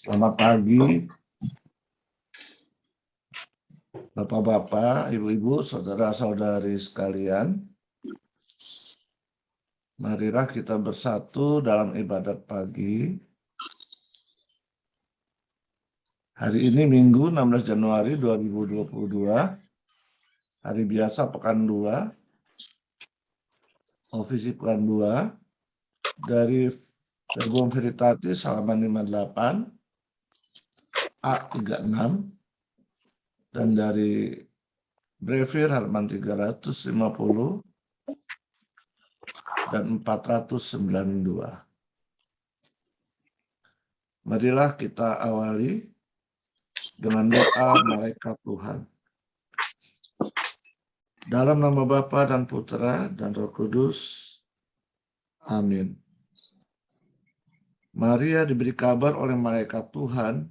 Selamat pagi, Bapak-bapak, Ibu-ibu, saudara-saudari sekalian. Marilah kita bersatu dalam ibadat pagi. Hari ini Minggu 16 Januari 2022, hari biasa pekan 2, ofisi pekan 2, dari Verbum Veritatis halaman 58, A36, dan dari Brevir halaman 350 dan 492. Marilah kita awali dengan doa malaikat Tuhan. Dalam nama Bapa dan Putra dan Roh Kudus. Amin. Maria diberi kabar oleh malaikat Tuhan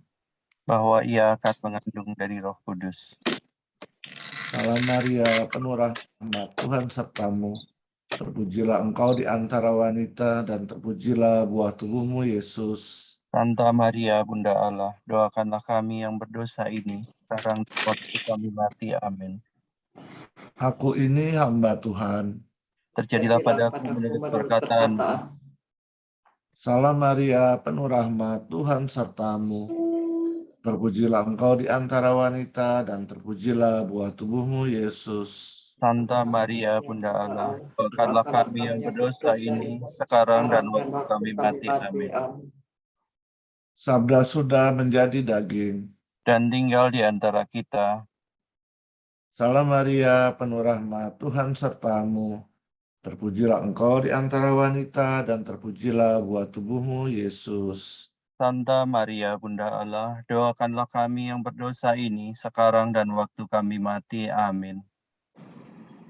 bahwa ia akan mengandung dari Roh Kudus. Salam Maria, penuh rahmat, Tuhan sertamu. Terpujilah engkau di antara wanita dan terpujilah buah tubuhmu, Yesus. Santa Maria, Bunda Allah, doakanlah kami yang berdosa ini, sekarang dan waktu kami mati. Amin. Aku ini hamba Tuhan. Terjadilah padaku menurut perkataan. Salam Maria, penuh rahmat, Tuhan sertamu. Terpujilah engkau di antara wanita dan terpujilah buah tubuhmu, Yesus. Santa Maria, Bunda Allah, doakanlah kami yang berdosa ini, sekarang dan waktu kami mati. Amin. Sabda sudah menjadi daging dan tinggal di antara kita. Salam Maria, penuh rahmat, Tuhan sertamu. Terpujilah engkau di antara wanita dan terpujilah buah tubuhmu, Yesus. Santa Maria, Bunda Allah, doakanlah kami yang berdosa ini, sekarang dan waktu kami mati. Amin.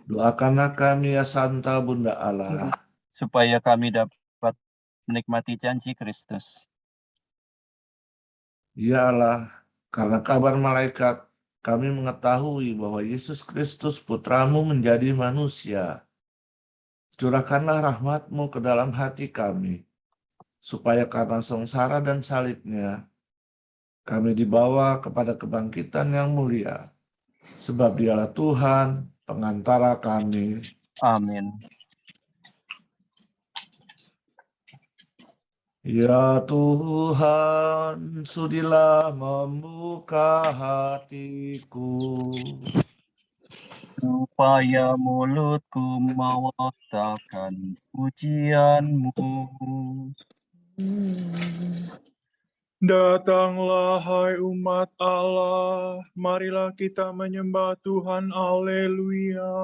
Doakanlah kami ya Santa Bunda Allah, supaya kami dapat menikmati janji Kristus. Ya Allah, karena kabar malaikat, kami mengetahui bahwa Yesus Kristus Putramu menjadi manusia. Curahkanlah rahmat-Mu ke dalam hati kami, supaya karena sengsara dan salibnya, kami dibawa kepada kebangkitan yang mulia. Sebab Dialah Tuhan, pengantara kami. Amin. Ya Tuhan, sudilah membuka hatiku, supaya mulutku mewartakan pujian-Mu. Datanglah hai umat Allah, marilah kita menyembah Tuhan, Haleluya.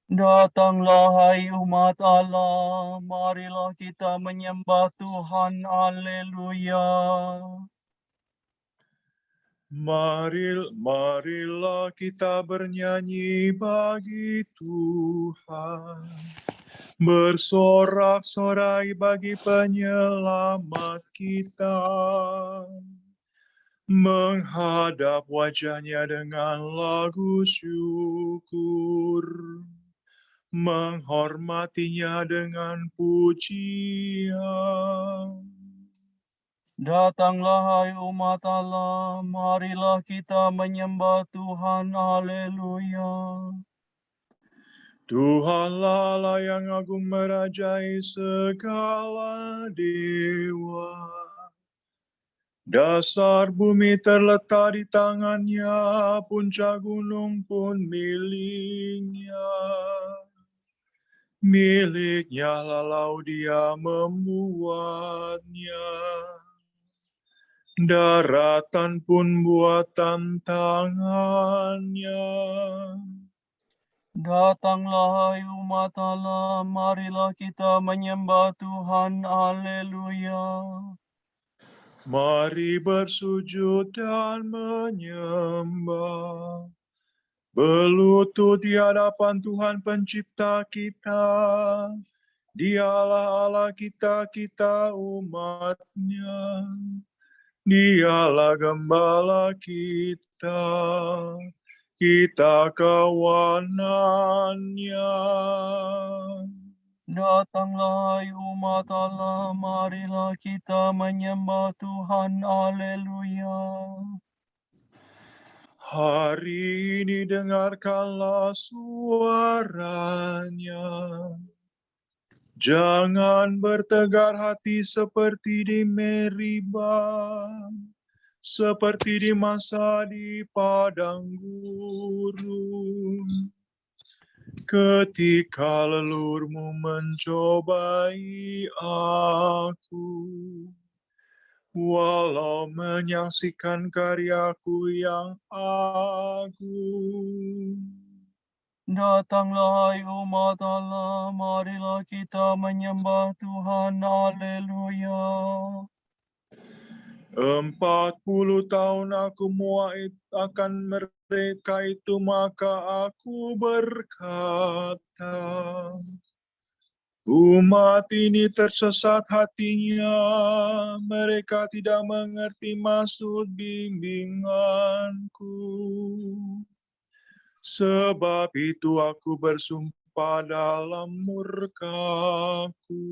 Datanglah hai umat Allah, marilah kita menyembah Tuhan, Haleluya. Marilah kita bernyanyi bagi Tuhan, bersorak-sorai bagi penyelamat kita, menghadap wajah-Nya dengan lagu syukur, menghormati-Nya dengan pujian. Datanglah hai umat Allah, marilah kita menyembah Tuhan, Haleluya. Tuhanlah Allah yang agung merajai segala dewa. Dasar bumi terletak di tangan-Nya, puncak gunung pun milik-Nya. Milik-Nya lalau Dia membuatnya. Daratan pun buatan tangan-Nya. Datanglah hai umat Allah, marilah kita menyembah Tuhan, Haleluya. Mari bersujud dan menyembah, berlutut di hadapan Tuhan Pencipta kita. Dialah Allah kita, kita umat-Nya. Dialah gembala kita, kita kawanan-Nya. Datanglah umat Allah, marilah kita menyembah Tuhan. Haleluya. Hari ini dengarkanlah suaranya. Jangan bertegar hati seperti di Meribah, seperti di masa di padang gurun. Ketika lelurmu mencobai aku, walau menyaksikan karyaku yang agung. Datanglah umat Allah, marilah kita menyembah Tuhan. Haleluya. 40 tahun aku muait akan mereka itu, maka aku berkata, umat ini tersesat hatinya, mereka tidak mengerti maksud bimbinganku. Sebab itu aku bersumpah dalam murkaku,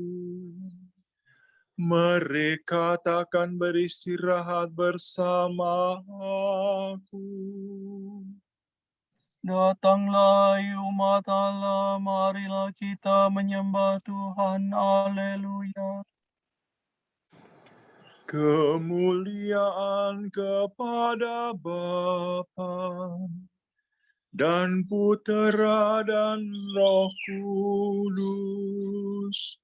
mereka takkan beristirahat bersama aku. Datanglah umat Allah, marilah kita menyembah Tuhan. Haleluya. Kemuliaan kepada Bapa dan Putera dan Roh Kudus,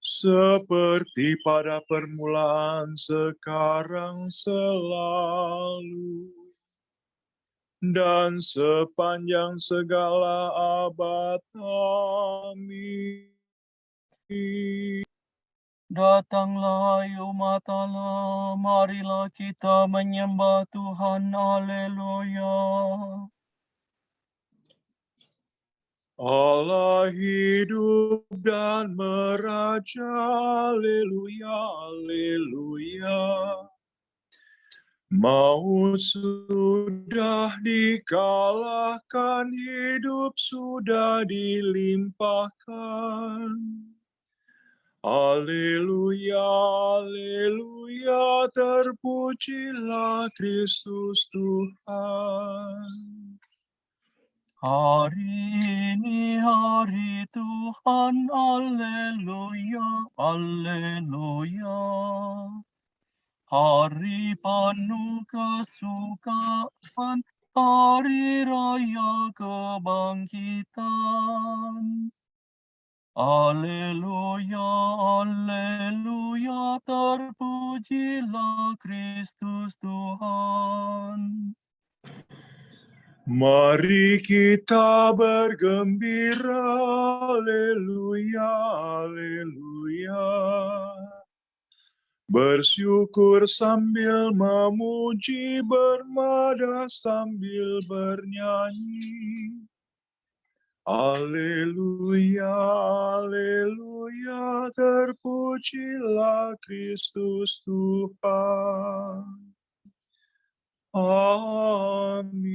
seperti pada permulaan, sekarang, selalu, dan sepanjang segala abad. Amin. Datanglah umat Allah, marilah kita menyembah Tuhan. Haleluya. Allah hidup dan meraja, haleluya, haleluya. Maut sudah dikalahkan, hidup sudah dilimpahkan. Haleluya, haleluya, terpujilah Kristus Tuhan. Hari ini hari Tuhan, haleluya, haleluya. Hari penuh kesukaan, hari raya kebangkitan. Haleluya, haleluya, terpujilah Kristus Tuhan. Mari kita bergembira, haleluya, haleluya. Bersyukur sambil memuji, bermadah sambil bernyanyi. Haleluya, haleluya, terpujilah Kristus Tuhan. Amin.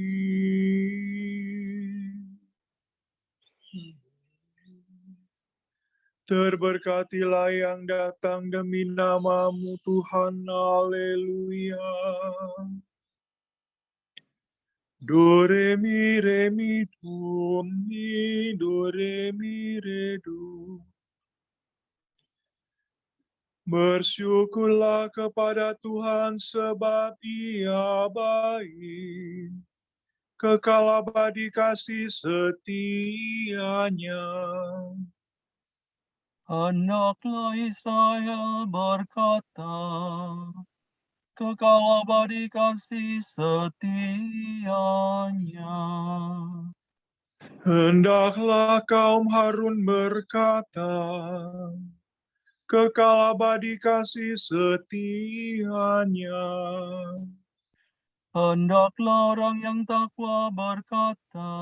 Terberkatilah yang datang demi nama-Mu Tuhan. Haleluya. Do re mi do mi do re mi re do. Bersyukurlah kepada Tuhan sebab Ia baik, kekal abadi kasih setia-Nya. Hendaklah Israel berkata, kekal abadi kasih setia-Nya. Hendaklah kaum Harun berkata, kekal abadi kasih setia-Nya. Hendaklah orang yang takwa berkata,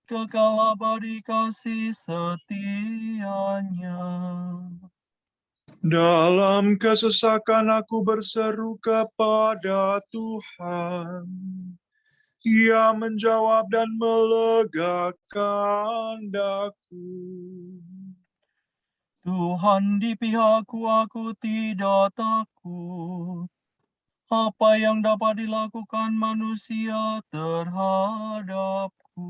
kekal abadi kasih setia-Nya. Dalam kesesakan aku berseru kepada Tuhan. Ia menjawab dan melegakan daku. Tuhan di pihakku, aku tidak takut. Apa yang dapat dilakukan manusia terhadapku?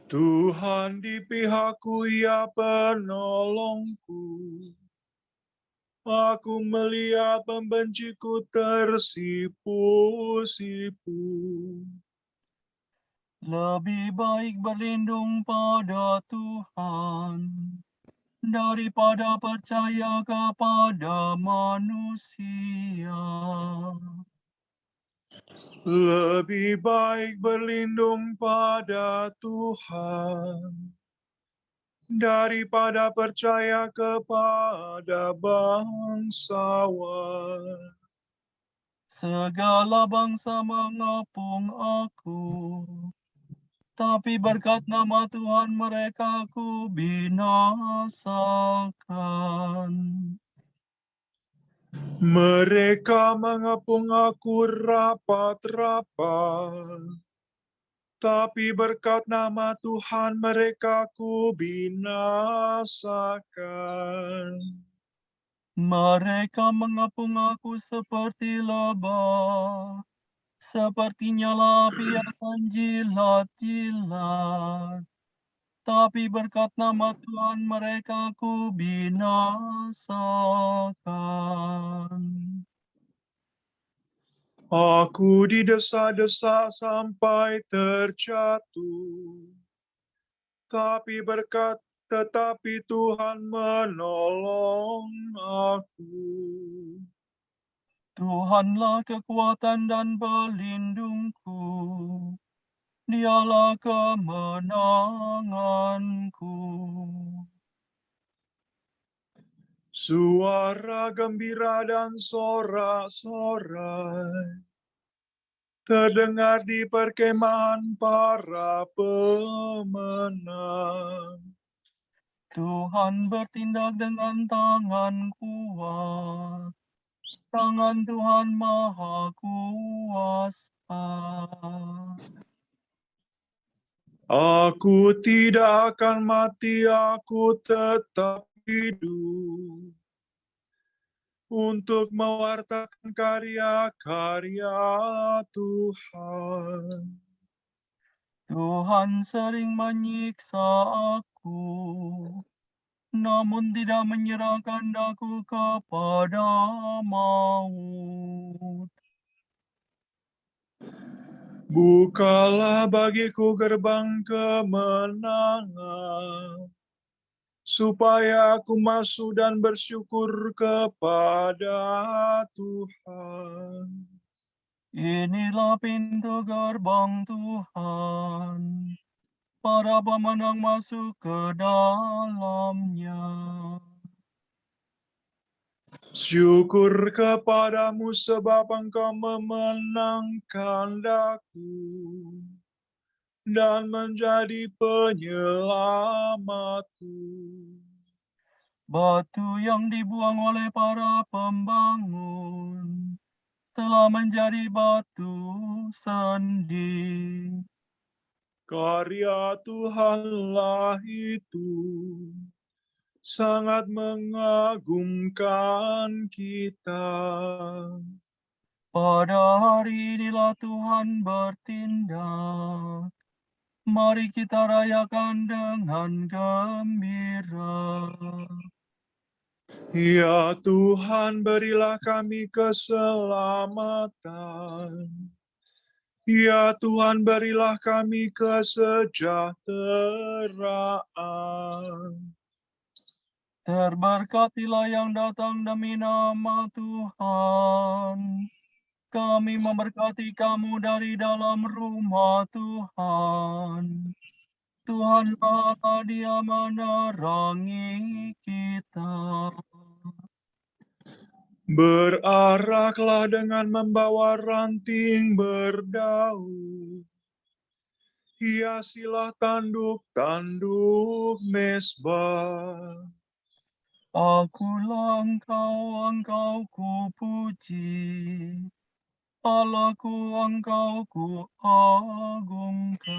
Tuhan di pihakku, Ia penolongku. Aku melihat pembenciku tersipu-sipu. Lebih baik berlindung pada Tuhan daripada percaya kepada manusia. Lebih baik berlindung pada Tuhan daripada percaya kepada bangsawan. Segala bangsa mengepung aku, tapi berkat nama Tuhan mereka ku binasakan. Mereka mengepung aku rapat-rapat, tapi berkat nama Tuhan mereka ku binasakan. Mereka mengepung aku seperti lebah, seperti nyala api yang menjilat-jilat. Tapi berkat nama Tuhan mereka ku binasakan. Aku didesa-desa sampai terjatuh, tetapi Tuhan menolong aku. Tuhanlah kekuatan dan pelindungku. Dialah kemenanganku. Suara gembira dan sorak-sorai terdengar di perkemahan para pemenang. Tuhan bertindak dengan tangan kuat. Tangan Tuhan Maha Kuasa. Aku tidak akan mati, aku tetap hidup untuk mewartakan karya-karya Tuhan. Tuhan sering menyiksa aku, namun tidak menyerahkan aku kepada maut. Bukalah bagiku gerbang kemenangan, supaya aku masuk dan bersyukur kepada Tuhan. Inilah pintu gerbang Tuhan, para pemenang masuk ke dalamnya. Syukur kepadamu sebab engkau memenangkan daku dan menjadi penyelamatku. Batu yang dibuang oleh para pembangun telah menjadi batu sandi. Karya Tuhanlah itu sangat mengagumkan kita. Pada hari inilah Tuhan bertindak. Mari kita rayakan dengan gembira. Ya Tuhan, berilah kami keselamatan. Ya Tuhan, berilah kami kesejahteraan. Terberkatilah yang datang demi nama Tuhan. Kami memberkati kamu dari dalam rumah Tuhan. Tuhanlah Dia menerangi kita. Beraraklah dengan membawa ranting berdaun. Hiasilah tanduk-tanduk mesbah. Akulah engkau ku puji. Allahku, Engkau kuagungkan.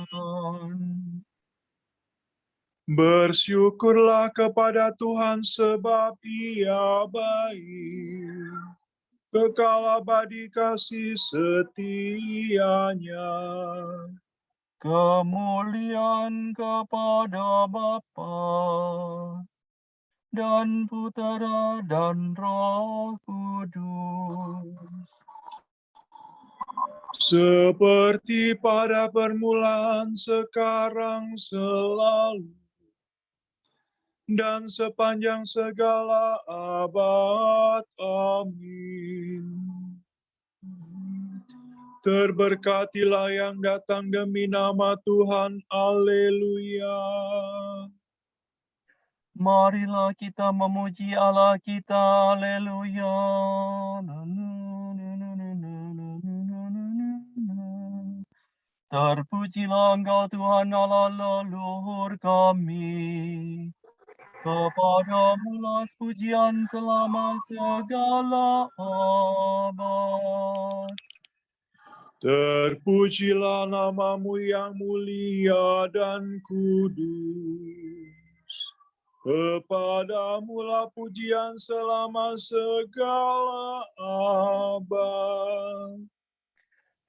Bersyukurlah kepada Tuhan sebab Ia baik. Kekal abadi kasih setianya. Kemuliaan kepada Bapa dan Putera dan Roh Kudus. Seperti pada permulaan, sekarang, selalu, dan sepanjang segala abad. Amin. Terberkatilah yang datang demi nama Tuhan. Haleluya. Marilah kita memuji Allah kita. Haleluya. Terpujilah Engkau Tuhan Allah leluhur kami. Kepadamu pujian selama segala abad. Terpujilah namamu yang mulia dan kudus. Kepadamulah pujian selama segala abad.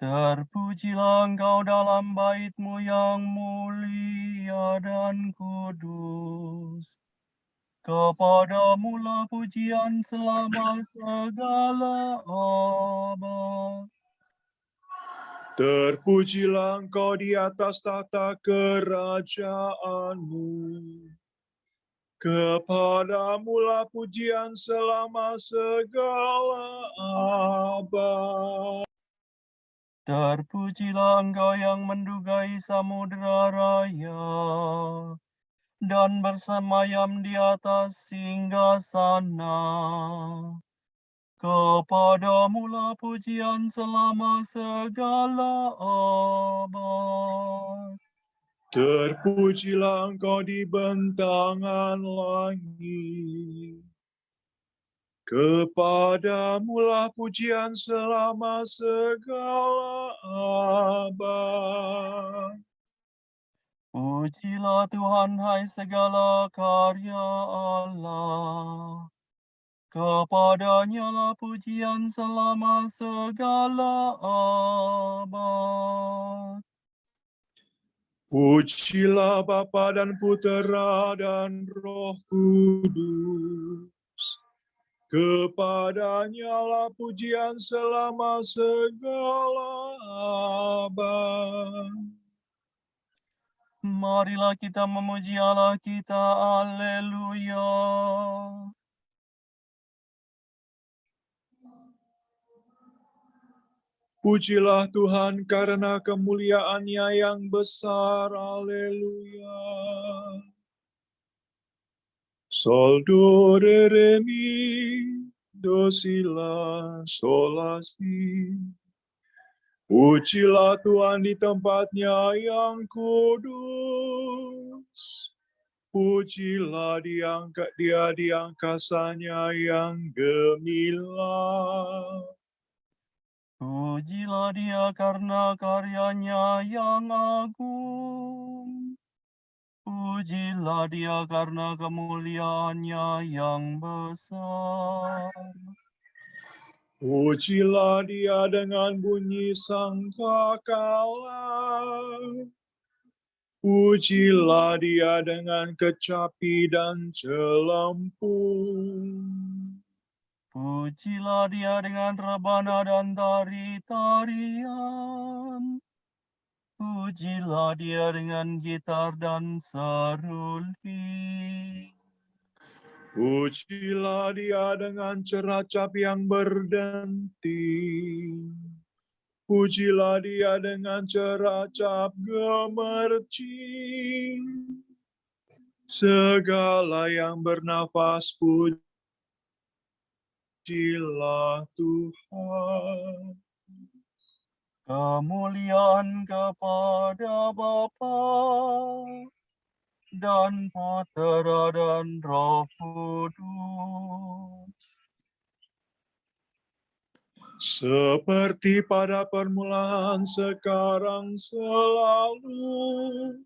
Terpujilah Engkau dalam bait-Mu yang mulia dan kudus. Kepadamulah pujian selama segala abad. Terpujilah Engkau di atas tahta kerajaanmu. Kepadamulah pujian selama segala abad. Terpujilah Engkau yang mendugai samudera raya dan bersemayam di atas singgasana. Kepadamulah pujian selama segala abad. Terpujilah Engkau di bentangan langit. Kepadamulah pujian selama segala abad. Pujilah Tuhan, hai segala karya Allah. Kepadanya lah pujian selama segala abad. Pujilah Bapa dan Putera dan Roh Kudus. Kepadanya lah pujian selama segala abad. Marilah kita memuji Allah kita. Haleluya. Pujilah Tuhan karena kemuliaan-Nya yang besar. Haleluya. Sol, do, re, mi, do, si, la, sol, la, si. Pujilah Tuhan di tempatnya yang kudus. Pujilah Dia di angkasanya yang gemilang. Pujilah Dia karena karyanya yang agung. Pujilah Dia karena kemuliaannya yang besar. Pujilah Dia dengan bunyi sangkakala. Pujilah Dia dengan kecapi dan celempung. Pujilah Dia dengan rebana dan tari-tarian. Pujilah Dia dengan gitar dan seruling. Pujilah Dia dengan ceracap yang berdenting. Pujilah Dia dengan ceracap gemercing. Segala yang bernafas pujilah Tuhan. Kemuliaan kepada Bapa dan Putera dan Roh Kudus. seperti pada permulaan, sekarang, selalu,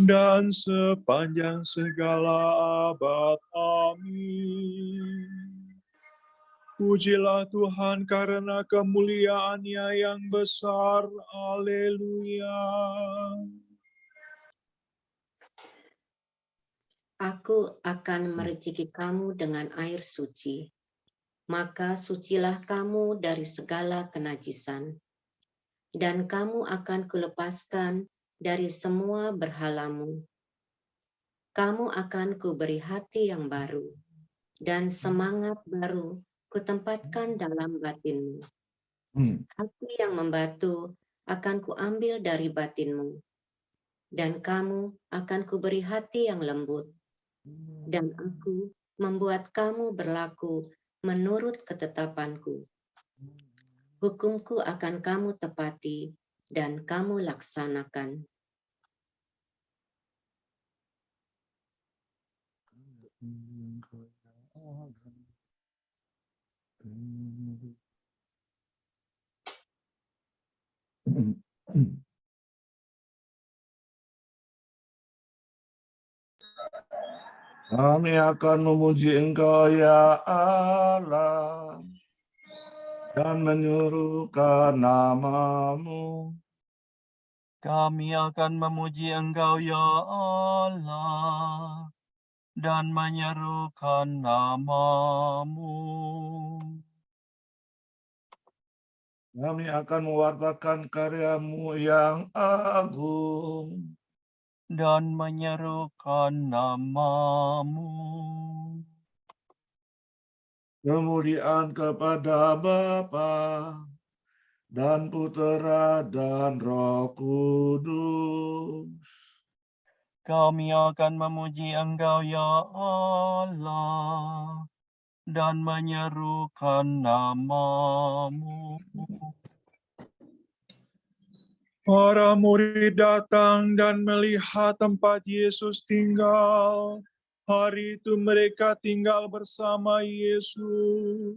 dan sepanjang segala abad. Amin. Pujilah Tuhan karena kemuliaan-Nya yang besar. Haleluya. Aku akan merejeki kamu dengan air suci, maka sucilah kamu dari segala kenajisan, dan kamu akan kulepaskan dari semua berhalamu. Kamu akan kuberi hati yang baru, dan semangat baru kutempatkan dalam batinmu. Hati yang membatu akan kuambil dari batinmu, dan kamu akan kuberi hati yang lembut, dan aku membuat kamu berlaku menurut ketetapanku. Hukumku akan kamu tepati dan kamu laksanakan. Kami akan memuji Engkau ya Allah dan menyuruhkan nama-Mu. Kami akan memuji Engkau ya Allah dan menyerukan nama-Mu. Kami akan mewartakan karya-Mu yang agung Dan menyerukan nama-Mu. kemuliaan kepada Bapa dan Putera dan Roh Kudus. Kami akan memuji Engkau ya Allah dan menyerukan nama-Mu. Para murid datang dan melihat tempat Yesus tinggal. Hari itu mereka tinggal bersama Yesus.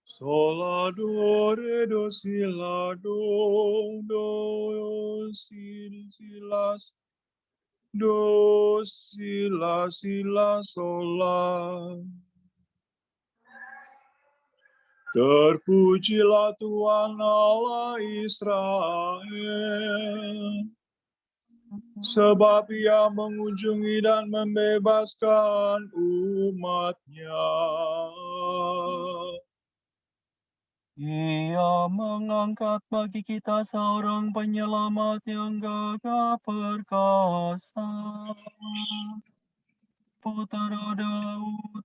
Sola do re do si la do si la sola. Terpujilah Tuhan Allah Israel, sebab Ia mengunjungi dan membebaskan umat-Nya. Ia mengangkat bagi kita seorang penyelamat yang gagah perkasa, Putera Daud,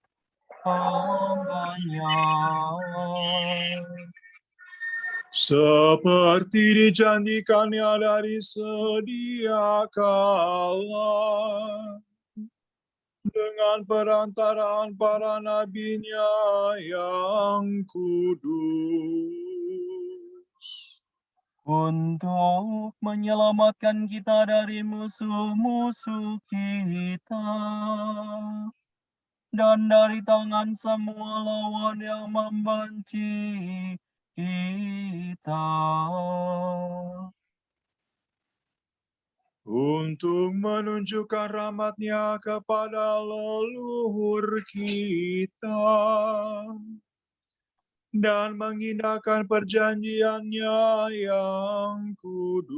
hamba-Nya. Seperti dijanjikannya dari sedia kala, dengan perantaraan para nabi-Nya yang kudus, Untuk menyelamatkan kita dari musuh-musuh kita dan dari tangan semua lawan yang membenci kita. untuk menunjukkan rahmat-Nya kepada leluhur kita, dan mengindahkan perjanjian-Nya yang kudus.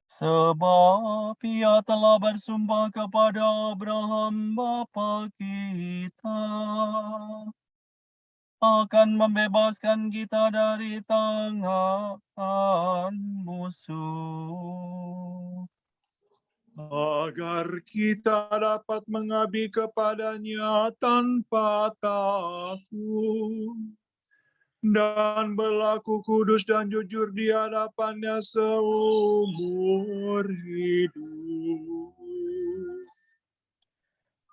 Sebab Ia telah bersumpah kepada Abraham bapa kita akan membebaskan kita dari tangan musuh, agar kita dapat mengabdi kepada-Nya tanpa takut, dan berlaku kudus dan jujur di hadapan-Nya seumur hidup.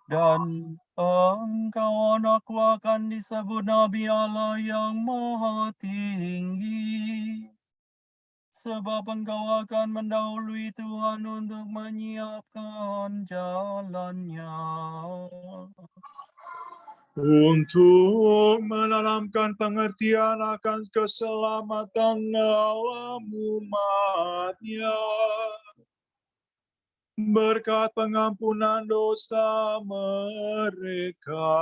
dan engkau anakku akan disebut Nabi Allah yang Maha Tinggi, sebab Engkau akan mendahului Tuhan untuk menyiapkan jalannya. Untuk menanamkan pengertian akan keselamatan dalam umat-Nya. Berkat pengampunan dosa mereka.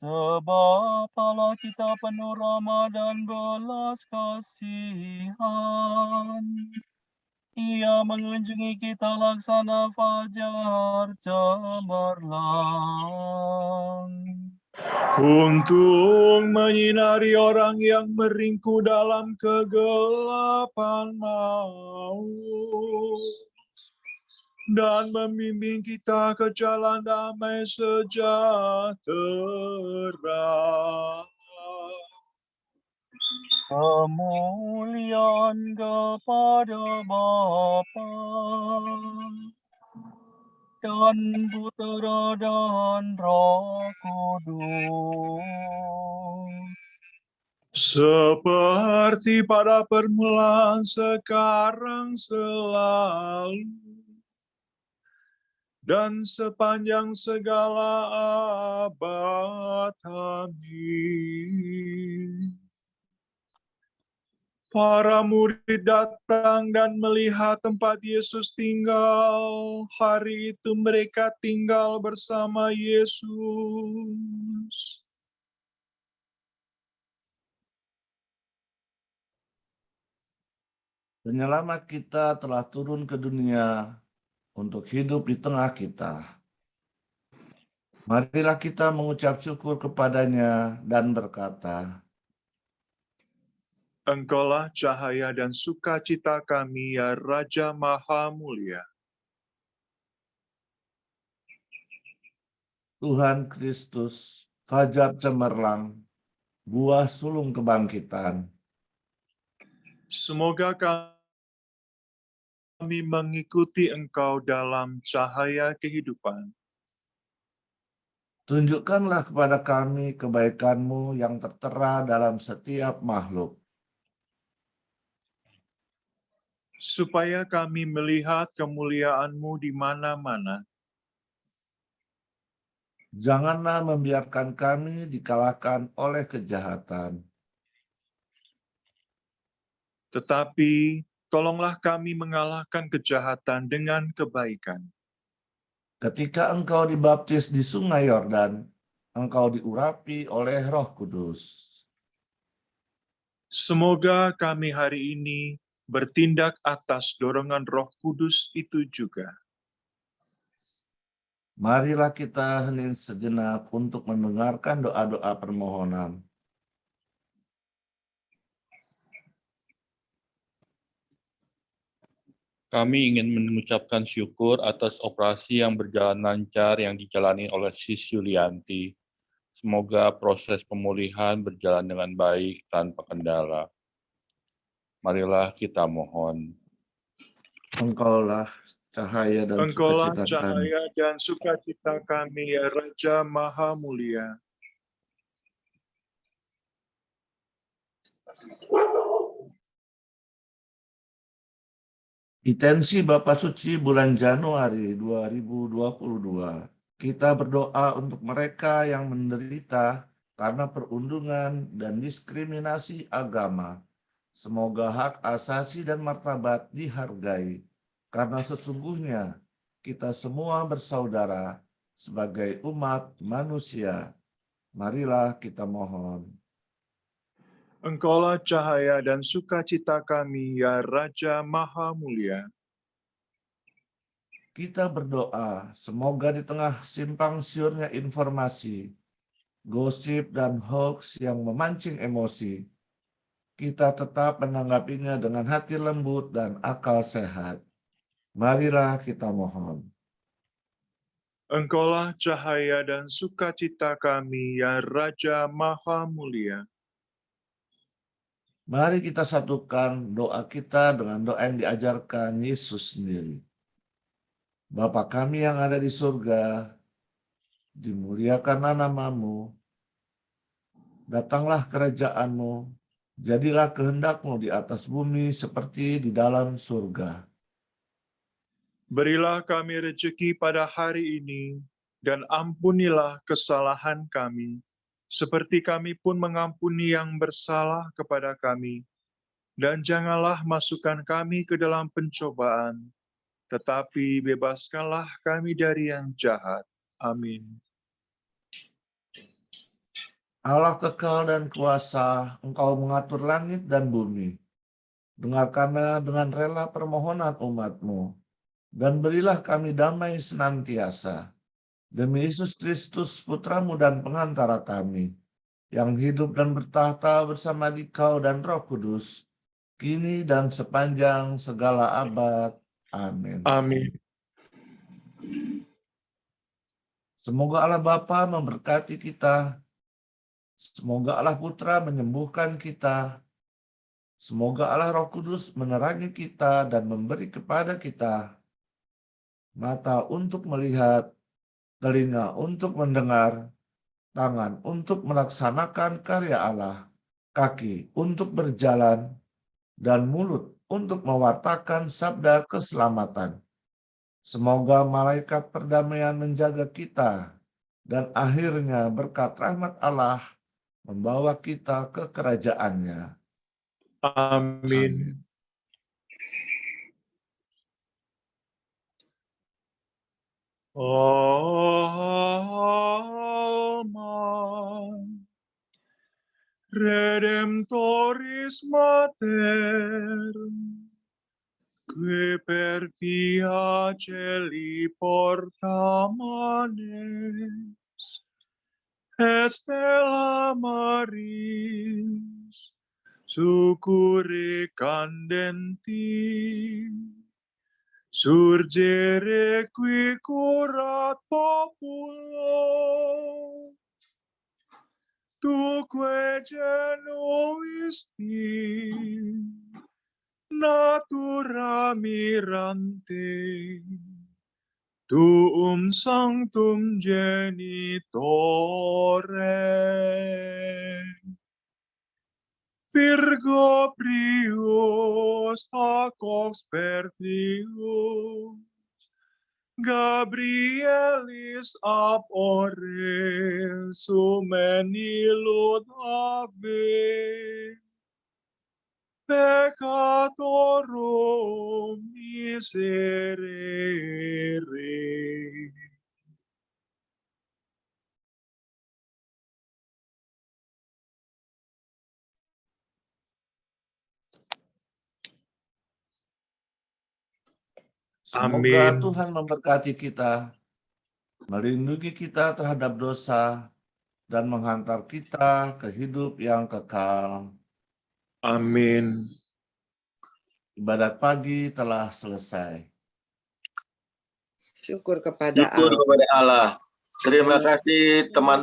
Sebab Allah kita penuh rahmat dan belas kasihan. Ia mengunjungi kita laksana fajar cemerlang. Untuk menyinari orang yang meringkuk dalam kegelapan maut. Dan membimbing kita ke jalan damai sejahtera. Kemuliaan kepada Bapa dan Putera dan Roh Kudus. Seperti pada permulaan, sekarang, selalu, dan sepanjang segala abad. Amin. Para murid datang dan melihat tempat Yesus tinggal. Hari itu mereka tinggal bersama Yesus. Penyelamat kita telah turun ke dunia untuk hidup di tengah kita. Marilah kita mengucap syukur kepadanya dan berkata, Engkaulah cahaya dan sukacita kami, ya Raja Maha Mulia. Tuhan Kristus, fajar cemerlang, buah sulung kebangkitan. Semoga kami mengikuti Engkau dalam cahaya kehidupan. Tunjukkanlah kepada kami kebaikan-Mu yang tertera dalam setiap makhluk. Supaya kami melihat kemuliaan-Mu di mana-mana. Janganlah membiarkan kami dikalahkan oleh kejahatan. Tetapi tolonglah kami mengalahkan kejahatan dengan kebaikan. Ketika Engkau dibaptis di Sungai Yordan, Engkau diurapi oleh Roh Kudus. Semoga kami hari ini bertindak atas dorongan Roh Kudus itu juga. Marilah kita hening sejenak untuk mendengarkan doa-doa permohonan. Kami ingin mengucapkan syukur atas operasi yang berjalan lancar yang dijalani oleh Sis Yulianti. Semoga proses pemulihan berjalan dengan baik tanpa kendala. Marilah kita mohon. Engkaulah cahaya dan Engkaulah sukacita kami. cahaya dan sukacita kami, ya Raja Maha Mulia. Intensi Bapa Suci bulan Januari 2022. Kita berdoa untuk mereka yang menderita karena perundungan dan diskriminasi agama. Semoga hak asasi dan martabat dihargai, karena sesungguhnya kita semua bersaudara sebagai umat manusia. Marilah kita mohon. Engkaulah cahaya dan sukacita kami, ya Raja Maha Mulia. Kita berdoa, semoga di tengah simpang siurnya informasi, gosip, dan hoax yang memancing emosi, kita tetap menanggapinya dengan hati lembut dan akal sehat. Marilah kita mohon. Engkaulah cahaya dan sukacita kami, ya Raja Maha Mulia. Mari kita satukan doa kita dengan doa yang diajarkan Yesus sendiri. Bapa kami yang ada di surga, dimuliakanlah nama-Mu, datanglah kerajaan-Mu, Jadilah kehendak-Mu di atas bumi seperti di dalam surga. Berilah kami rezeki pada hari ini, dan ampunilah kesalahan kami, seperti kami pun mengampuni yang bersalah kepada kami. Dan janganlah masukkan kami ke dalam pencobaan, tetapi bebaskanlah kami dari yang jahat. Amin. Allah kekal dan kuasa, Engkau mengatur langit dan bumi. Dengarkanlah dengan rela permohonan umat-Mu, dan berilah kami damai senantiasa. Demi Yesus Kristus, Putra-Mu dan pengantara kami, yang hidup dan bertahta bersama Dikau dan Roh Kudus, kini dan sepanjang segala abad. Amin. Amin. Semoga Allah Bapa memberkati kita. Semoga Allah Putra menyembuhkan kita. Semoga Allah Roh Kudus menerangi kita dan memberi kepada kita mata untuk melihat, telinga untuk mendengar, tangan untuk melaksanakan karya Allah, kaki untuk berjalan, dan mulut untuk mewartakan sabda keselamatan. Semoga malaikat perdamaian menjaga kita, dan akhirnya berkat rahmat Allah membawa kita ke kerajaan-Nya. Amin. Alma Redemptoris Mater, que per via celi porta manes, estella Maris, succurre candenti, surgere qui curat populo, tuque genuisti, natura mirante, tuum sanctum genitore. Virgo prius hoc expertius, Gabrielis ab ore sumenilud ave, peccatorum miserere. Semoga Amin. Tuhan memberkati kita, melindungi kita terhadap dosa, dan menghantar kita ke hidup yang kekal. Amin. Ibadat pagi telah selesai. Syukur kepada Syukur Allah. kepada Allah. Terima kasih teman-teman.